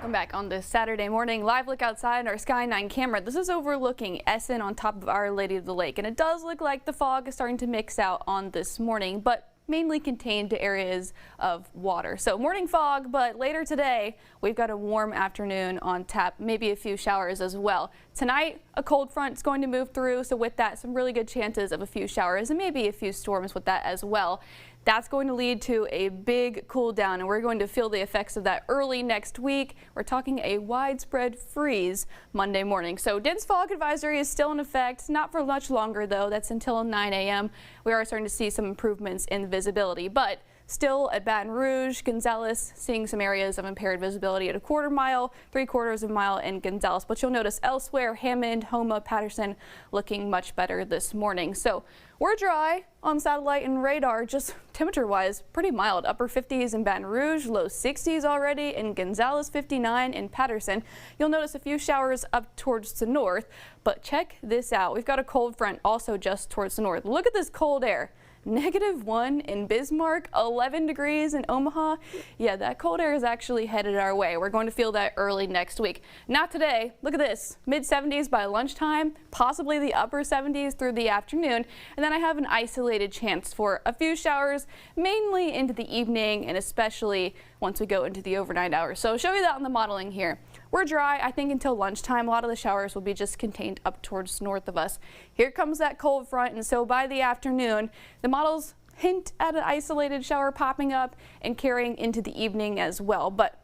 Welcome back on this Saturday morning. Live look outside our Sky 9 camera. This is overlooking Essen on top of Our Lady of the Lake, and it does look like the fog is starting to mix out on this morning, but mainly contained to areas of water. So morning fog, but later today we've got a warm afternoon on tap, maybe a few showers as well. Tonight a cold front is going to move through, so with that some really good chances of a few showers and maybe a few storms with that as well. That's going to lead to a big cool down, and we're going to feel the effects of that early next week. We're talking a widespread freeze Monday morning. So dense fog advisory is still in effect, not for much longer though. That's until 9 a.m. We are starting to see some improvements in visibility, but still at Baton Rouge, Gonzales, seeing some areas of impaired visibility at a quarter mile, 3/4 of a mile in Gonzales. But you'll notice elsewhere, Hammond, Houma, Patterson looking much better this morning. So we're dry on satellite and radar, just temperature-wise, pretty mild. Upper 50s in Baton Rouge, low 60s already in Gonzales, 59 in Patterson. You'll notice a few showers up towards the north, but check this out. We've got a cold front also just towards the north. Look at this cold air. -1 in Bismarck, 11 degrees in Omaha. Yeah, that cold air is actually headed our way. We're going to feel that early next week. Not today. Look at this. Mid-70s by lunchtime, possibly the upper 70s through the afternoon. And then I have an isolated chance for a few showers, mainly into the evening and especially once we go into the overnight hours. So I'll show you that on the modeling here. We're dry, I think, until lunchtime. A lot of the showers will be just contained up towards north of us. Here comes that cold front, and so by the afternoon, the models hint at an isolated shower popping up and carrying into the evening as well. But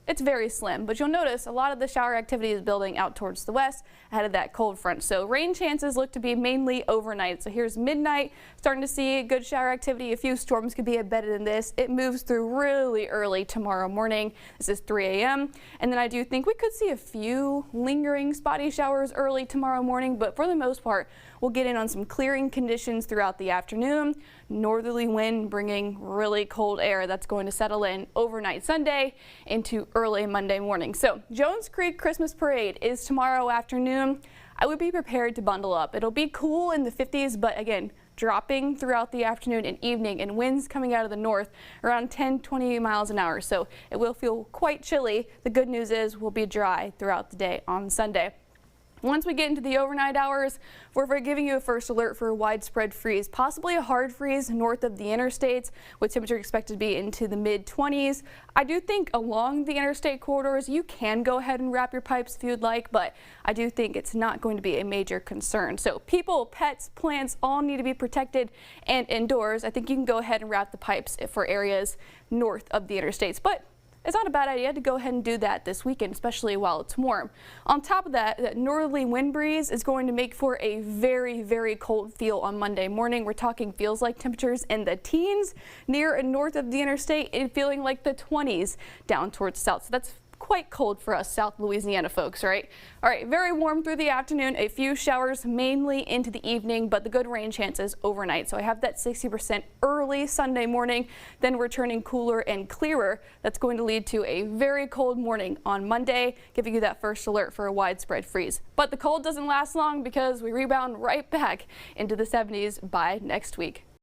it's very slim, but you'll notice a lot of the shower activity is building out towards the west ahead of that cold front. So rain chances look to be mainly overnight. So here's midnight, starting to see good shower activity. A few storms could be embedded in this. It moves through really early tomorrow morning. This is 3 a.m. And then I do think we could see a few lingering spotty showers early tomorrow morning, but for the most part, we'll get in on some clearing conditions throughout the afternoon. Northerly wind bringing really cold air that's going to settle in overnight Sunday into early Monday morning. So Jones Creek Christmas Parade is tomorrow afternoon. I would be prepared to bundle up. It'll be cool in the 50s, but again, dropping throughout the afternoon and evening, and winds coming out of the north around 10-20 miles an hour. So it will feel quite chilly. The good news is we'll be dry throughout the day on Sunday. Once we get into the overnight hours, we're giving you a first alert for a widespread freeze, possibly a hard freeze north of the interstates, with temperature expected to be into the mid-20s. I do think along the interstate corridors, you can go ahead and wrap your pipes if you'd like, but I do think it's not going to be a major concern. So people, pets, plants all need to be protected and indoors. I think you can go ahead and wrap the pipes for areas north of the interstates, but it's not a bad idea to go ahead and do that this weekend, especially while it's warm. On top of that, that northerly wind breeze is going to make for a very, very cold feel on Monday morning. We're talking feels like temperatures in the teens near and north of the interstate and feeling like the 20s down towards the south. So that's quite cold for us South Louisiana folks, right? All right, very warm through the afternoon, a few showers mainly into the evening, but the good rain chances overnight. So I have that 60% early Sunday morning, then returning cooler and clearer. That's going to lead to a very cold morning on Monday, giving you that first alert for a widespread freeze. But the cold doesn't last long because we rebound right back into the 70s by next week.